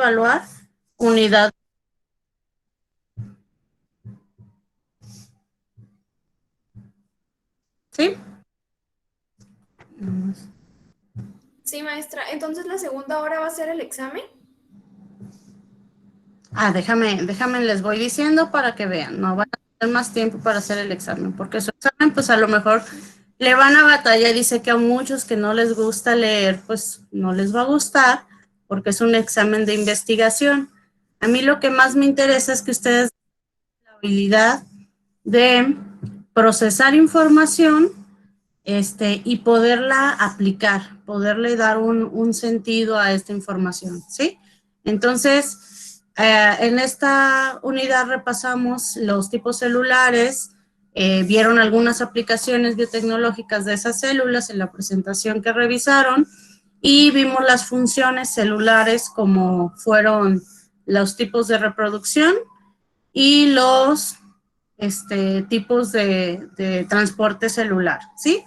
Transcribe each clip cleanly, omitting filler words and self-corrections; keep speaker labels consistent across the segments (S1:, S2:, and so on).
S1: evaluar unidad. ¿Sí?
S2: Sí, maestra. Entonces, ¿la segunda hora va a ser el examen?
S1: Déjame, les voy diciendo para que vean. No van a tener más tiempo para hacer el examen, porque su examen, pues a lo mejor le van a batallar. Dice que a muchos que no les gusta leer, pues no les va a gustar, porque es un examen de investigación. A mí lo que más me interesa es que ustedes tengan la habilidad de procesar información y poderla aplicar, poderle dar un sentido a esta información, ¿sí? Entonces, en esta unidad repasamos los tipos celulares, vieron algunas aplicaciones biotecnológicas de esas células en la presentación que revisaron y vimos las funciones celulares como fueron los tipos de reproducción y los tipos de transporte celular, ¿sí?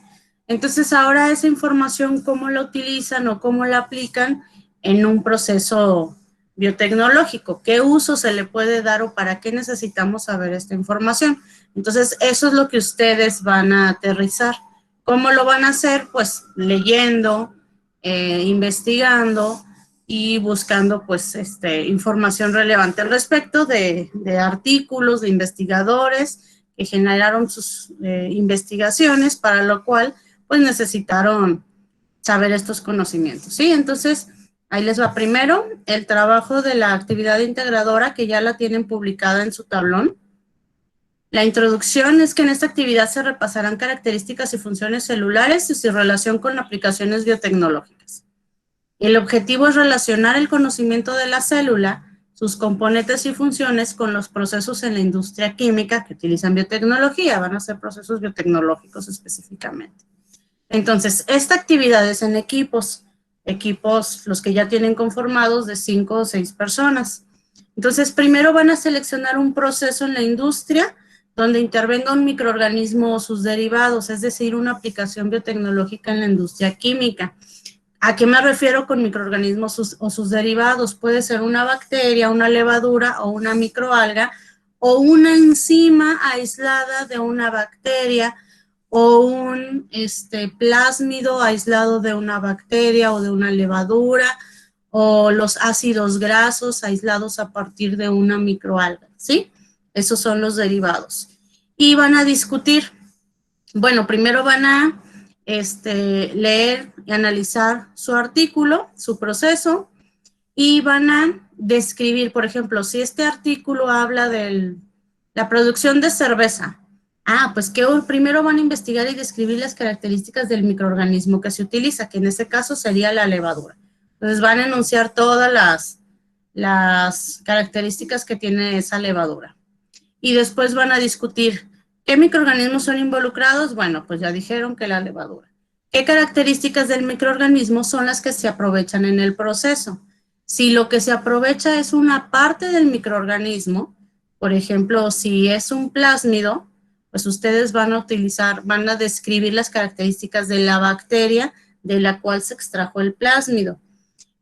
S1: Entonces ahora esa información, ¿cómo la utilizan o cómo la aplican en un proceso biotecnológico? ¿Qué uso se le puede dar o para qué necesitamos saber esta información? Entonces eso es lo que ustedes van a aterrizar. ¿Cómo lo van a hacer? Pues leyendo, investigando, y buscando pues información relevante al respecto de artículos, de investigadores que generaron sus investigaciones, para lo cual pues necesitaron saber estos conocimientos, ¿sí? Entonces, ahí les va primero el trabajo de la actividad integradora, que ya la tienen publicada en su tablón. La introducción es que en esta actividad se repasarán características y funciones celulares y su relación con aplicaciones biotecnológicas. El objetivo es relacionar el conocimiento de la célula, sus componentes y funciones con los procesos en la industria química que utilizan biotecnología. Van a ser procesos biotecnológicos específicamente. Entonces, esta actividad es en equipos los que ya tienen conformados de 5 o 6 personas. Entonces, primero van a seleccionar un proceso en la industria donde intervenga un microorganismo o sus derivados, es decir, una aplicación biotecnológica en la industria química. ¿A qué me refiero con microorganismos o sus derivados? Puede ser una bacteria, una levadura o una microalga o una enzima aislada de una bacteria o un plásmido aislado de una bacteria o de una levadura o los ácidos grasos aislados a partir de una microalga, ¿sí? Esos son los derivados. Y van a discutir, bueno, primero van a leer y analizar su artículo, su proceso, y van a describir, por ejemplo, si este artículo habla de la producción de cerveza, pues que primero van a investigar y describir las características del microorganismo que se utiliza, que en este caso sería la levadura. Entonces van a enunciar todas las características que tiene esa levadura. Y después van a discutir qué microorganismos son involucrados. Bueno, pues ya dijeron que la levadura. ¿Qué características del microorganismo son las que se aprovechan en el proceso? Si lo que se aprovecha es una parte del microorganismo, por ejemplo, si es un plásmido, pues ustedes van a describir las características de la bacteria de la cual se extrajo el plásmido.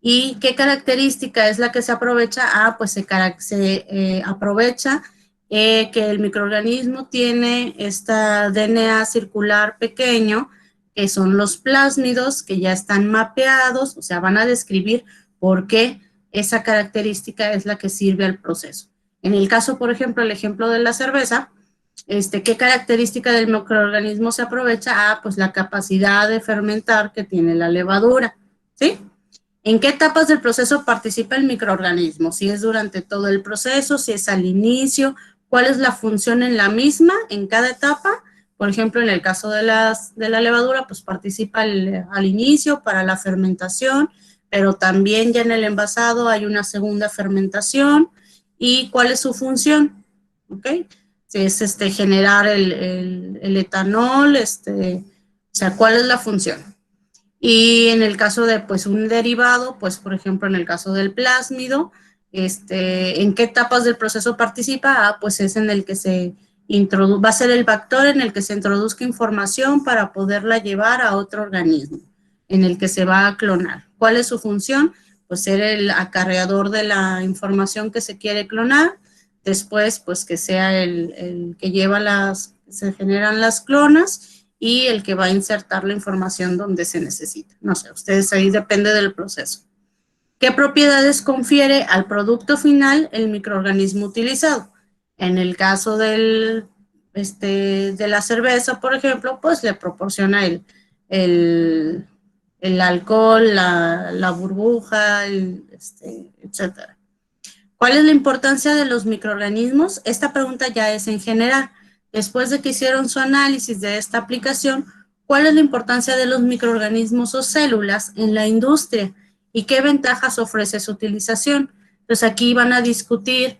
S1: ¿Y qué característica es la que se aprovecha? Pues se aprovecha que el microorganismo tiene esta DNA circular pequeño, que son los plásmidos, que ya están mapeados, o sea, van a describir por qué esa característica es la que sirve al proceso. En el caso, por ejemplo, el ejemplo de la cerveza, ¿qué característica del microorganismo se aprovecha? Pues la capacidad de fermentar que tiene la levadura, ¿sí? ¿En qué etapas del proceso participa el microorganismo? Si es durante todo el proceso, si es al inicio, cuál es la función en la misma, en cada etapa. Por ejemplo, en el caso de la levadura, pues participa al inicio para la fermentación, pero también ya en el envasado hay una segunda fermentación. ¿Y cuál es su función? ¿Ok? Si es generar el etanol, o sea, ¿cuál es la función? Y en el caso de pues un derivado, pues por ejemplo en el caso del plásmido, ¿en qué etapas del proceso participa? Pues es en el que va a ser el vector en el que se introduzca información para poderla llevar a otro organismo, en el que se va a clonar. ¿Cuál es su función? pues ser el acarreador de la información que se quiere clonar, después pues que sea el que lleva se generan las clonas y el que va a insertar la información donde se necesita. No sé, ustedes ahí depende del proceso. ¿Qué propiedades confiere al producto final el microorganismo utilizado? En el caso de la cerveza, por ejemplo, pues le proporciona el alcohol, la burbuja, etcétera. ¿Cuál es la importancia de los microorganismos? Esta pregunta ya es en general. Después de que hicieron su análisis de esta aplicación, ¿cuál es la importancia de los microorganismos o células en la industria? ¿Y qué ventajas ofrece su utilización? Entonces aquí van a discutir,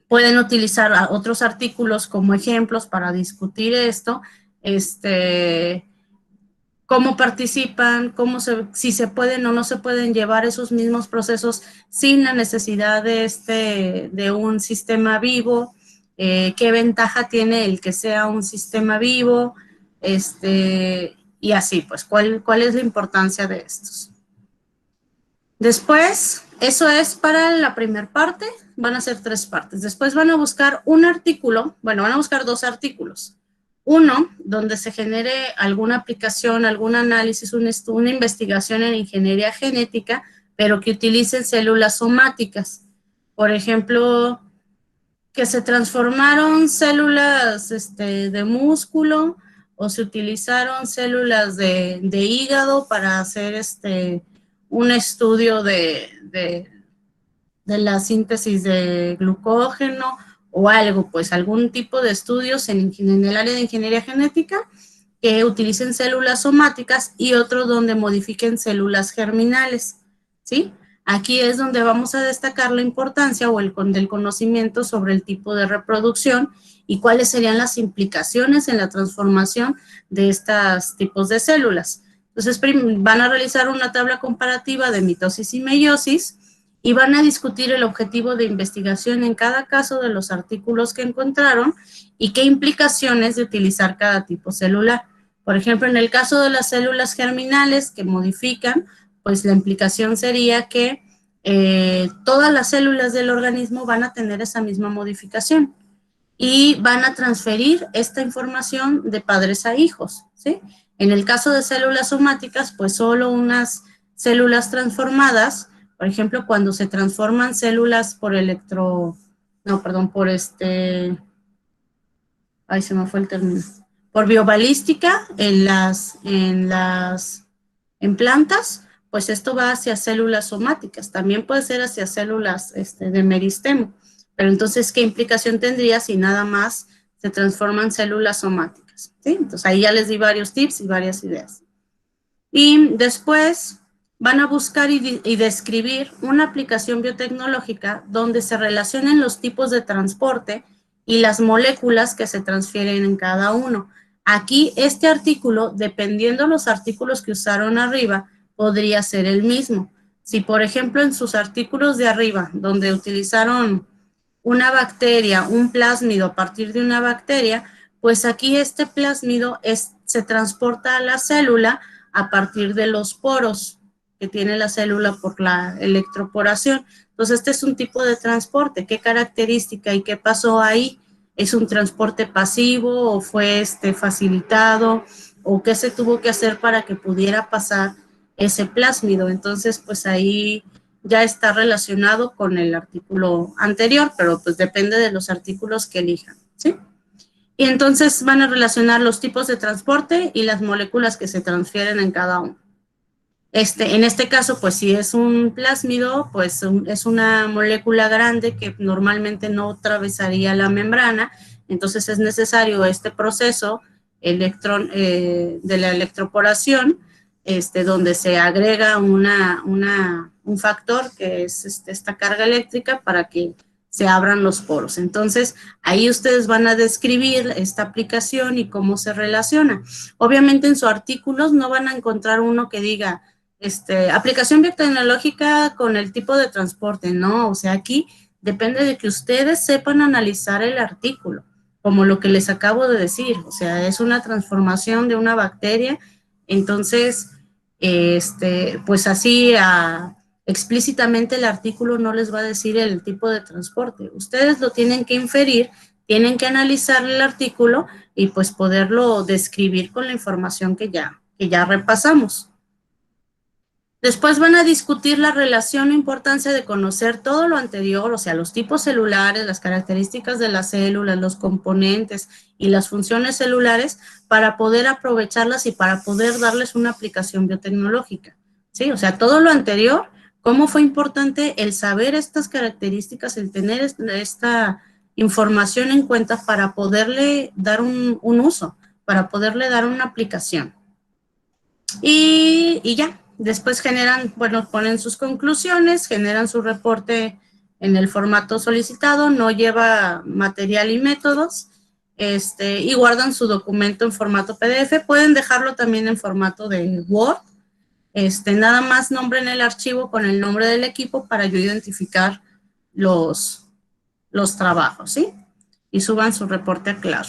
S1: pueden utilizar otros artículos como ejemplos para discutir esto, cómo participan, si se pueden o no se pueden llevar esos mismos procesos sin la necesidad de un sistema vivo, qué ventaja tiene el que sea un sistema vivo, y así, pues, ¿cuál es la importancia de estos? Después, eso es para la primera parte, van a ser 3 partes. Después van a buscar un artículo, bueno, van a buscar 2 artículos. Uno, donde se genere alguna aplicación, algún análisis, una investigación en ingeniería genética, pero que utilicen células somáticas. Por ejemplo, que se transformaron células de músculo o se utilizaron células de hígado para hacer un estudio de la síntesis de glucógeno o algo, pues algún tipo de estudios en el área de ingeniería genética que utilicen células somáticas y otro donde modifiquen células germinales, ¿sí? Aquí es donde vamos a destacar la importancia del conocimiento sobre el tipo de reproducción y cuáles serían las implicaciones en la transformación de estos tipos de células. Entonces, van a realizar una tabla comparativa de mitosis y meiosis y van a discutir el objetivo de investigación en cada caso de los artículos que encontraron y qué implicaciones de utilizar cada tipo celular. Por ejemplo, en el caso de las células germinales que modifican, pues la implicación sería que todas las células del organismo van a tener esa misma modificación y van a transferir esta información de padres a hijos, ¿sí? En el caso de células somáticas, pues solo unas células transformadas, por ejemplo, cuando se transforman células por ay, se me fue el término, por biobalística en plantas, pues esto va hacia células somáticas, también puede ser hacia células de meristemo, pero entonces, ¿qué implicación tendría si nada más se transforman células somáticas? ¿Sí? Entonces, ahí ya les di varios tips y varias ideas. Y después van a buscar y describir una aplicación biotecnológica donde se relacionen los tipos de transporte y las moléculas que se transfieren en cada uno. Aquí este artículo, dependiendo los artículos que usaron arriba, podría ser el mismo. Si, por ejemplo, en sus artículos de arriba, donde utilizaron una bacteria, un plásmido a partir de una bacteria, pues aquí este plásmido se transporta a la célula a partir de los poros que tiene la célula por la electroporación. Entonces, este es un tipo de transporte. ¿Qué característica y qué pasó ahí? ¿Es un transporte pasivo o fue facilitado? ¿O qué se tuvo que hacer para que pudiera pasar ese plásmido? Entonces, pues ahí ya está relacionado con el artículo anterior, pero pues depende de los artículos que elijan, ¿sí? Y entonces van a relacionar los tipos de transporte y las moléculas que se transfieren en cada uno. En este caso, pues si es un plásmido, pues es una molécula grande que normalmente no atravesaría la membrana, entonces es necesario este proceso de la electroporación, donde se agrega un factor que es esta carga eléctrica para que se abran los poros. Entonces, ahí ustedes van a describir esta aplicación y cómo se relaciona. Obviamente en sus artículos no van a encontrar uno que diga aplicación biotecnológica con el tipo de transporte, ¿no? O sea, aquí depende de que ustedes sepan analizar el artículo, como lo que les acabo de decir, o sea, es una transformación de una bacteria, entonces, pues así Explícitamente el artículo no les va a decir el tipo de transporte. Ustedes lo tienen que inferir, tienen que analizar el artículo y pues poderlo describir con la información que ya repasamos. Después van a discutir la relación o importancia de conocer todo lo anterior, o sea, los tipos celulares, las características de las células, los componentes y las funciones celulares para poder aprovecharlas y para poder darles una aplicación biotecnológica. ¿Sí? O sea, todo lo anterior, cómo fue importante el saber estas características, el tener esta información en cuenta para poderle dar un uso, para poderle dar una aplicación. Y ya, después generan, bueno, ponen sus conclusiones, generan su reporte en el formato solicitado, no lleva material y métodos, y guardan su documento en formato PDF, pueden dejarlo también en formato de Word, nada más nombren el archivo con el nombre del equipo para yo identificar los trabajos, ¿sí? Y suban su reporte a Claro.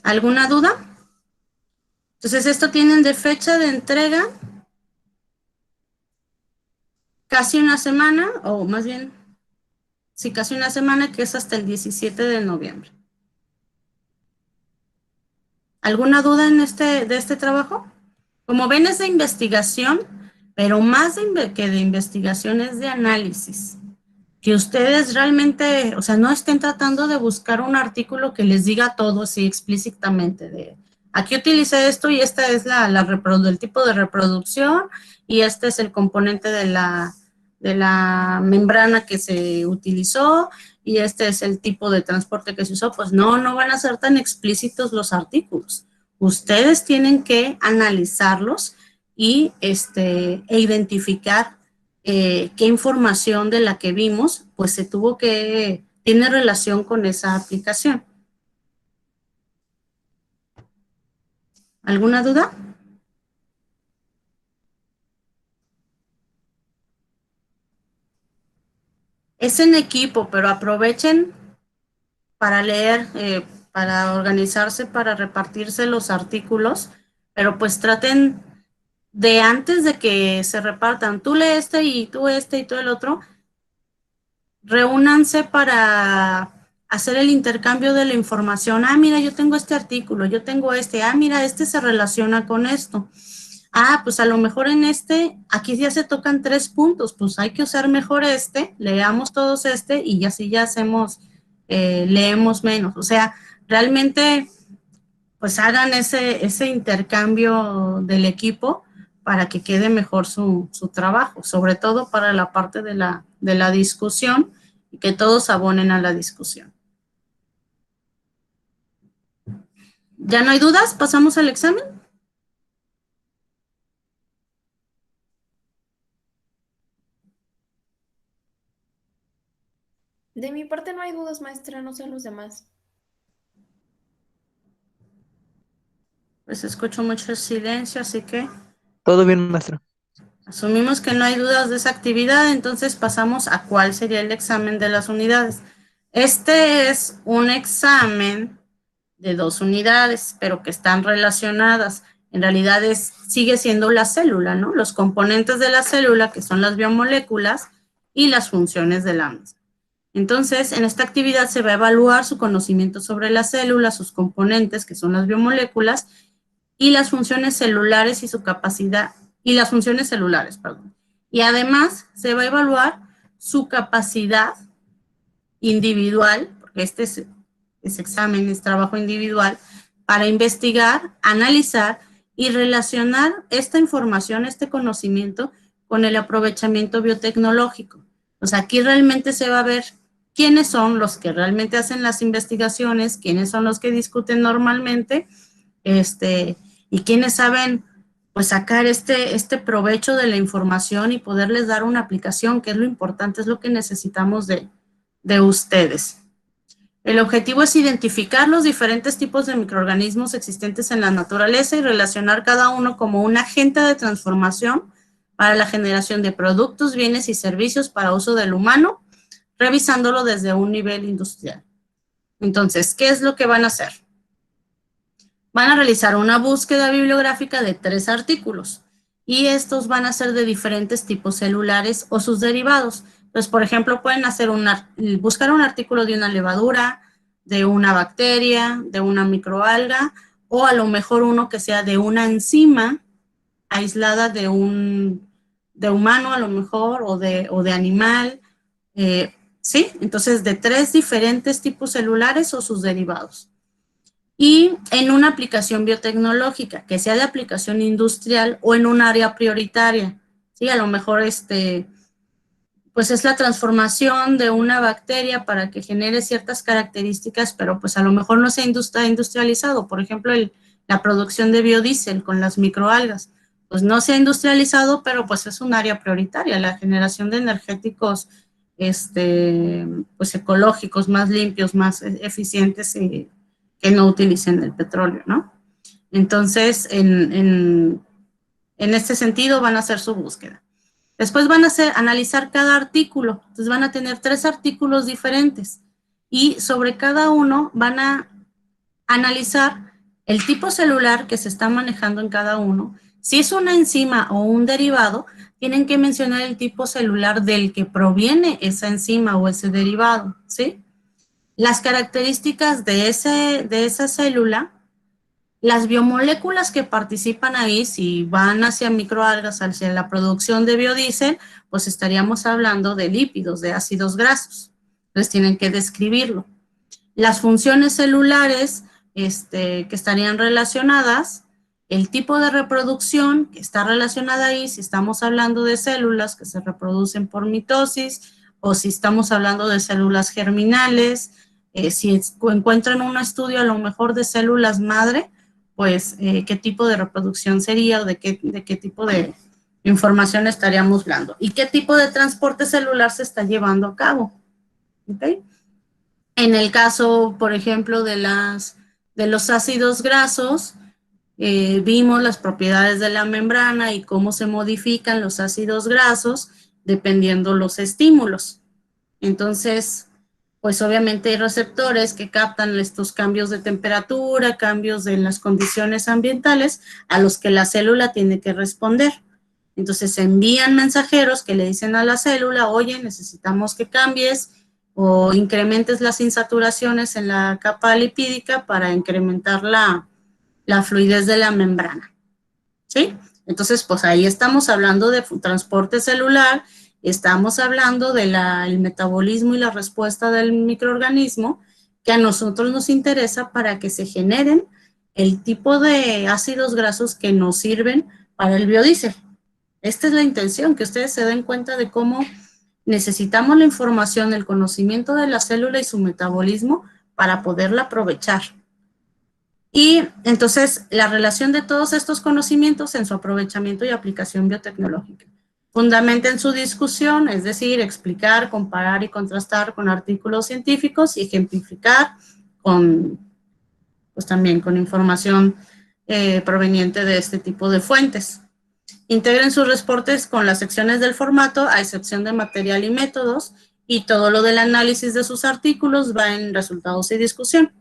S1: ¿Alguna duda? Entonces, esto tienen de fecha de entrega casi una semana, o más bien, sí, casi una semana, que es hasta el 17 de noviembre. ¿Alguna duda en de este trabajo? Como ven, es de investigación, pero más que de investigación es de análisis. Que ustedes realmente, o sea, no estén tratando de buscar un artículo que les diga todo así explícitamente de aquí utilicé esto y esta es el tipo de reproducción y este es el componente de la membrana que se utilizó y este es el tipo de transporte que se usó. Pues no van a ser tan explícitos los artículos. Ustedes tienen que analizarlos y e identificar qué información de la que vimos, pues tiene relación con esa aplicación. ¿Alguna duda? Es en equipo, pero aprovechen para leer, para organizarse, para repartirse los artículos, pero pues traten de antes de que se repartan, tú lee este y tú el otro, reúnanse para hacer el intercambio de la información. Ah, mira, yo tengo este artículo, yo tengo este. Ah, mira, este se relaciona con esto. Ah, pues a lo mejor en aquí ya se tocan 3 puntos, pues hay que usar mejor leamos todos y así ya hacemos, leemos menos. O sea, realmente, pues hagan ese intercambio del equipo para que quede mejor su trabajo, sobre todo para la parte de la discusión y que todos abonen a la discusión. ¿Ya no hay dudas? ¿Pasamos al examen?
S2: De mi parte no hay dudas, maestra, no sé los demás.
S1: Pues escucho mucho silencio, así que
S3: Todo bien, maestro.
S1: asumimos que no hay dudas de esa actividad, entonces pasamos a cuál sería el examen de las unidades. Este es un examen de 2 unidades, pero que están relacionadas. En realidad sigue siendo la célula, ¿no? Los componentes de la célula, que son las biomoléculas, y las funciones de la misma. Entonces, en esta actividad se va a evaluar su conocimiento sobre la célula, sus componentes, que son las biomoléculas, y las funciones celulares y su capacidad, y las funciones celulares, perdón. Y además se va a evaluar su capacidad individual, porque ese examen es trabajo individual, para investigar, analizar y relacionar esta información, este conocimiento, con el aprovechamiento biotecnológico. O sea, aquí realmente se va a ver quiénes son los que realmente hacen las investigaciones, quiénes son los que discuten normalmente, y quiénes saben pues sacar este provecho de la información y poderles dar una aplicación, que es lo importante, es lo que necesitamos de ustedes. El objetivo es identificar los diferentes tipos de microorganismos existentes en la naturaleza y relacionar cada uno como un agente de transformación para la generación de productos, bienes y servicios para uso del humano, revisándolo desde un nivel industrial. Entonces, ¿qué es lo que van a hacer? Van a realizar una búsqueda bibliográfica de 3 artículos. y estos van a ser de diferentes tipos celulares o sus derivados. Entonces, por ejemplo, pueden hacer buscar un artículo de una levadura, de una bacteria, de una microalga, o a lo mejor uno que sea de una enzima aislada de humano a lo mejor, o de animal, ¿sí? Entonces, de 3 diferentes tipos celulares o sus derivados. Y en una aplicación biotecnológica, que sea de aplicación industrial o en un área prioritaria, ¿sí? A lo mejor pues es la transformación de una bacteria para que genere ciertas características, pero pues a lo mejor no se ha industrializado. Por ejemplo, la producción de biodiesel con las microalgas, pues no se ha industrializado, pero pues es un área prioritaria, la generación de energéticos pues ecológicos, más limpios, más eficientes, que no utilicen el petróleo, ¿no? Entonces, en este sentido van a hacer su búsqueda. Después van a analizar cada artículo, entonces van a tener 3 artículos diferentes y sobre cada uno van a analizar el tipo celular que se está manejando en cada uno. Si es una enzima o un derivado, tienen que mencionar el tipo celular del que proviene esa enzima o ese derivado, ¿sí? Las características de esa célula, las biomoléculas que participan ahí, si van hacia microalgas, hacia la producción de biodiesel, pues estaríamos hablando de lípidos, de ácidos grasos. Entonces tienen que describirlo. Las funciones celulares que estarían relacionadas, el tipo de reproducción que está relacionada ahí, si estamos hablando de células que se reproducen por mitosis, o si estamos hablando de células germinales, si encuentran un estudio a lo mejor de células madre, pues qué tipo de reproducción sería, o de qué tipo de información estaríamos hablando, y qué tipo de transporte celular se está llevando a cabo, ¿ok? En el caso, por ejemplo, de los ácidos grasos, vimos las propiedades de la membrana y cómo se modifican los ácidos grasos dependiendo los estímulos. Entonces, pues obviamente hay receptores que captan estos cambios de temperatura, cambios en las condiciones ambientales a los que la célula tiene que responder. Entonces se envían mensajeros que le dicen a la célula, oye, necesitamos que cambies o incrementes las insaturaciones en la capa lipídica para incrementar la fluidez de la membrana, ¿sí? Entonces, pues ahí estamos hablando de transporte celular, estamos hablando del metabolismo y la respuesta del microorganismo que a nosotros nos interesa para que se generen el tipo de ácidos grasos que nos sirven para el biodiesel. Esta es la intención, que ustedes se den cuenta de cómo necesitamos la información, el conocimiento de la célula y su metabolismo para poderla aprovechar. Y entonces la relación de todos estos conocimientos en su aprovechamiento y aplicación biotecnológica. Fundamenten su discusión, es decir, explicar, comparar y contrastar con artículos científicos y ejemplificar pues también con información proveniente de este tipo de fuentes. Integren sus reportes con las secciones del formato, a excepción de material y métodos, y todo lo del análisis de sus artículos va en resultados y discusión.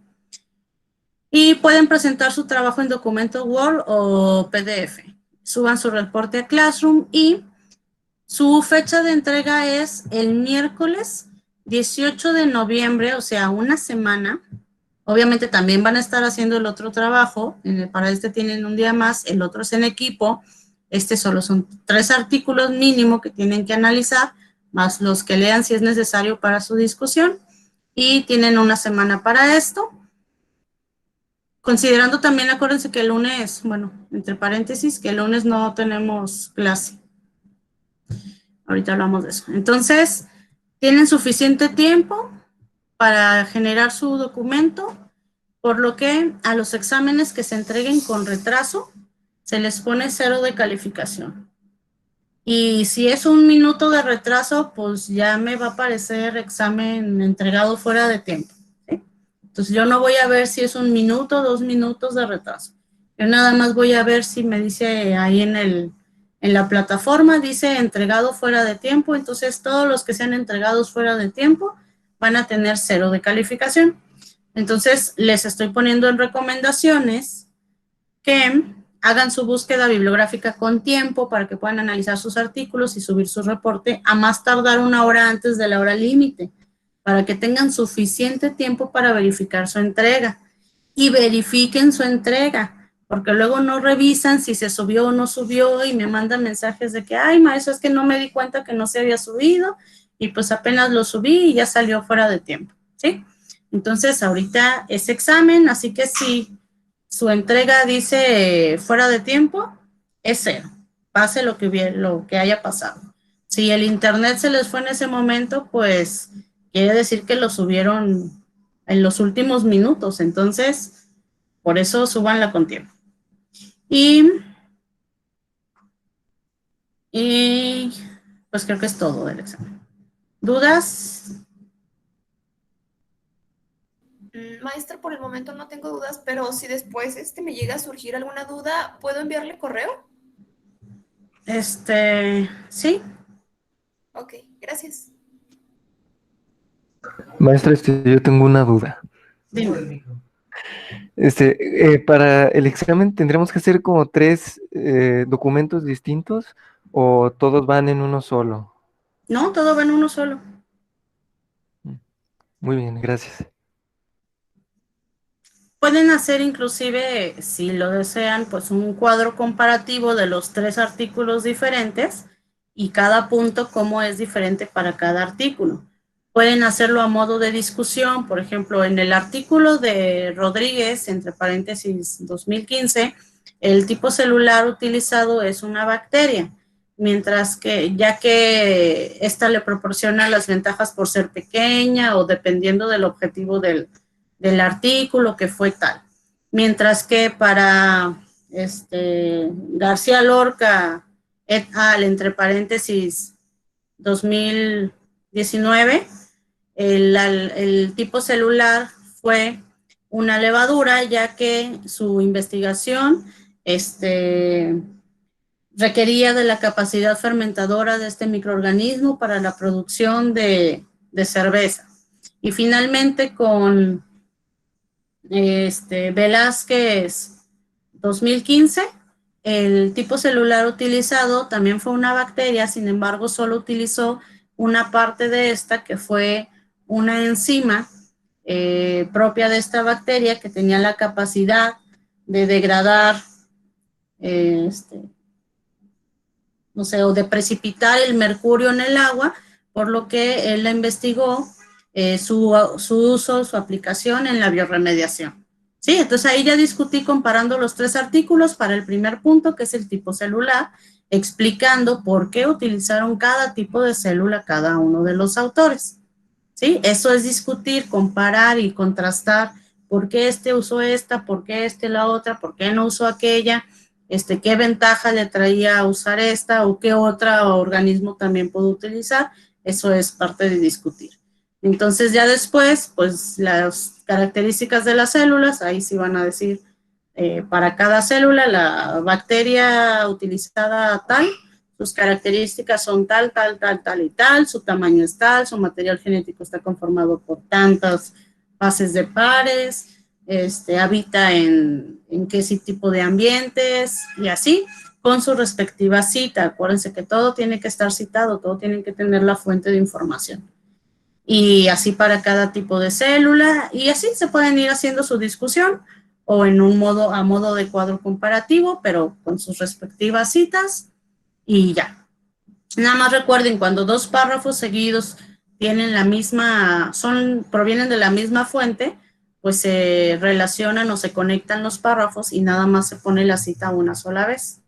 S1: Y pueden presentar su trabajo en documento Word o PDF. Suban su reporte a Classroom y su fecha de entrega es el miércoles 18 de noviembre, o sea, una semana. Obviamente también van a estar haciendo el otro trabajo, para este tienen un día más, el otro es en equipo. Solo son 3 artículos mínimo que tienen que analizar, más los que lean si es necesario para su discusión, y tienen una semana para esto. Considerando también, acuérdense que el lunes, bueno, entre paréntesis, que el lunes no tenemos clase. Ahorita hablamos de eso. Entonces, tienen suficiente tiempo para generar su documento, por lo que a los exámenes que se entreguen con retraso, se les pone 0 de calificación. Y si es 1 minuto de retraso, pues ya me va a aparecer examen entregado fuera de tiempo. ¿Sí? Entonces yo no voy a ver si es 1 minuto, 2 minutos de retraso. Yo nada más voy a ver si me dice ahí en la plataforma, dice entregado fuera de tiempo. Entonces todos los que sean entregados fuera de tiempo van a tener 0 de calificación. Entonces les estoy poniendo en recomendaciones que hagan su búsqueda bibliográfica con tiempo para que puedan analizar sus artículos y subir su reporte a más tardar 1 hora antes de la hora límite, para que tengan suficiente tiempo para verificar su entrega. Y verifiquen su entrega, porque luego no revisan si se subió o no subió y me mandan mensajes de que, ay, maestro, es que no me di cuenta que no se había subido y pues apenas lo subí y ya salió fuera de tiempo, ¿sí? Entonces, ahorita es examen, así que si su entrega dice fuera de tiempo, es 0, pase lo que haya pasado. Si el internet se les fue en ese momento, pues quiere decir que lo subieron en los últimos minutos, entonces por eso súbanla con tiempo. Y pues creo que es todo del examen. ¿Dudas?
S2: Maestra, por el momento no tengo dudas, pero si después me llega a surgir alguna duda, ¿puedo enviarle correo?
S1: Sí.
S2: Ok, gracias.
S3: Maestra, yo tengo una duda.
S1: Dime.
S3: Para el examen tendremos que hacer como 3 documentos distintos o todos van en uno solo.
S1: No, todo va en uno solo.
S3: Muy bien, gracias.
S1: Pueden hacer inclusive, si lo desean, pues un cuadro comparativo de los 3 artículos diferentes y cada punto cómo es diferente para cada artículo. Pueden hacerlo a modo de discusión, por ejemplo, en el artículo de Rodríguez, entre paréntesis 2015, el tipo celular utilizado es una bacteria, mientras que ya que esta le proporciona las ventajas por ser pequeña o dependiendo del objetivo del artículo que fue tal. Mientras que para García Lorca et al, entre paréntesis, 2019, el tipo celular fue una levadura, ya que su investigación requería de la capacidad fermentadora de este microorganismo para la producción de cerveza. Y finalmente con Velázquez 2015, el tipo celular utilizado también fue una bacteria, sin embargo, solo utilizó una parte de esta que fue una enzima propia de esta bacteria que tenía la capacidad de degradar, no sé, o de precipitar el mercurio en el agua, por lo que él la investigó su uso, su aplicación en la bioremediación. Sí, entonces ahí ya discutí comparando los 3 artículos para el primer punto, que es el tipo celular, explicando por qué utilizaron cada tipo de célula cada uno de los autores. ¿Sí? Eso es discutir, comparar y contrastar por qué este usó esta, por qué la otra, por qué no usó aquella, qué ventaja le traía a usar esta o qué otro organismo también puedo utilizar. Eso es parte de discutir. Entonces ya después, pues las características de las células, ahí sí van a decir para cada célula la bacteria utilizada tal, sus características son tal, tal, tal, tal y tal, su tamaño es tal, su material genético está conformado por tantas bases de pares, habita en qué tipo de ambientes y así, con su respectiva cita. Acuérdense que todo tiene que estar citado, todo tiene que tener la fuente de información. Y así para cada tipo de célula, y así se pueden ir haciendo su discusión o en a modo de cuadro comparativo, pero con sus respectivas citas y ya. Nada más recuerden, cuando 2 párrafos seguidos tienen provienen de la misma fuente, pues se relacionan o se conectan los párrafos y nada más se pone la cita una sola vez.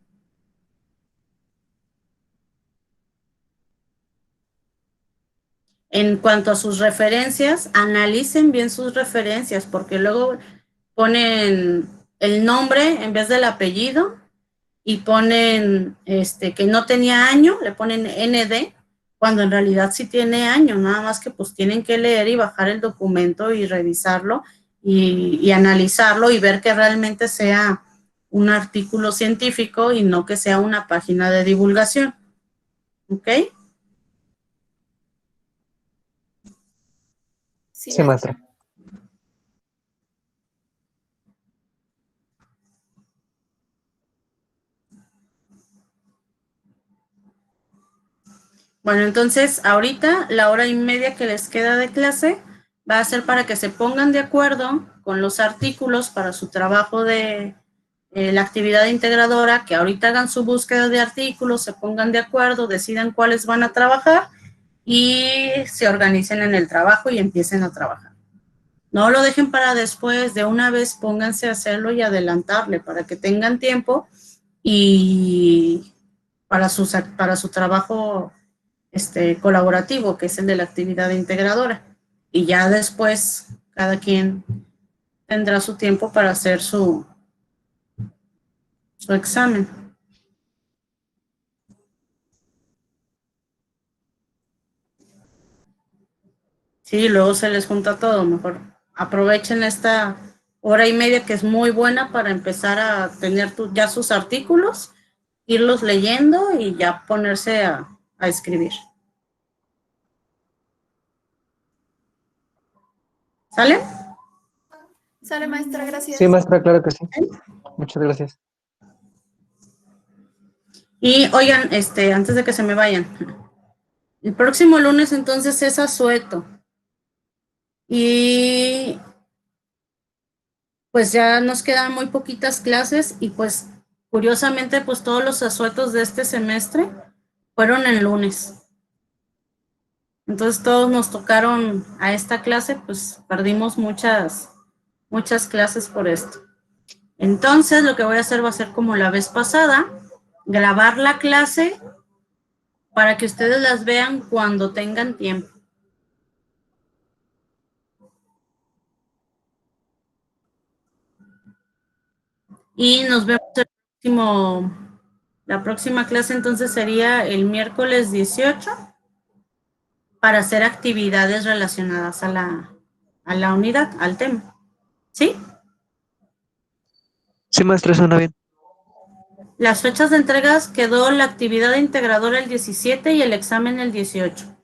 S1: En cuanto a sus referencias, analicen bien sus referencias, porque luego ponen el nombre en vez del apellido y ponen que no tenía año, le ponen ND, cuando en realidad sí tiene año, nada más que pues tienen que leer y bajar el documento y revisarlo y analizarlo y ver que realmente sea un artículo científico y no que sea una página de divulgación. ¿Ok?
S2: Sí,
S3: Sí,
S2: maestra.
S3: maestra.
S1: Bueno, entonces ahorita la hora y media que les queda de clase va a ser para que se pongan de acuerdo con los artículos para su trabajo de la actividad integradora, que ahorita hagan su búsqueda de artículos, se pongan de acuerdo, decidan cuáles van a trabajar y se organicen en el trabajo y empiecen a trabajar. No lo dejen para después, de una vez pónganse a hacerlo y adelantarle para que tengan tiempo y para su trabajo colaborativo, que es el de la actividad integradora. Y ya después cada quien tendrá su tiempo para hacer su examen. Sí, luego se les junta todo, mejor aprovechen esta hora y media que es muy buena para empezar a tener ya sus artículos, irlos leyendo y ya ponerse a escribir. ¿Sale?
S2: Sale, maestra, gracias.
S3: Sí, maestra, claro que sí. Muchas gracias.
S1: Y oigan, antes de que se me vayan, el próximo lunes entonces es asueto. Y pues ya nos quedan muy poquitas clases y pues curiosamente pues todos los asuetos de este semestre fueron el lunes. Entonces todos nos tocaron a esta clase, pues perdimos muchas clases por esto. Entonces lo que voy a hacer va a ser como la vez pasada, grabar la clase para que ustedes las vean cuando tengan tiempo. Y nos vemos la próxima clase entonces sería el miércoles 18 para hacer actividades relacionadas a la unidad, al tema. ¿Sí?
S3: Sí, maestra, suena bien.
S1: Las fechas de entregas quedó la actividad integradora el 17 y el examen el 18.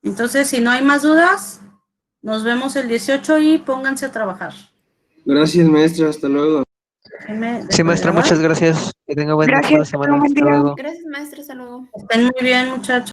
S1: Entonces, si no hay más dudas, nos vemos el 18 y pónganse a trabajar.
S4: Gracias, maestra. Hasta luego.
S3: Sí, maestra, muchas gracias. Que tenga buen resto de semana. Hasta luego.
S2: Gracias, maestra, hasta luego.
S1: Estén muy bien, muchachos.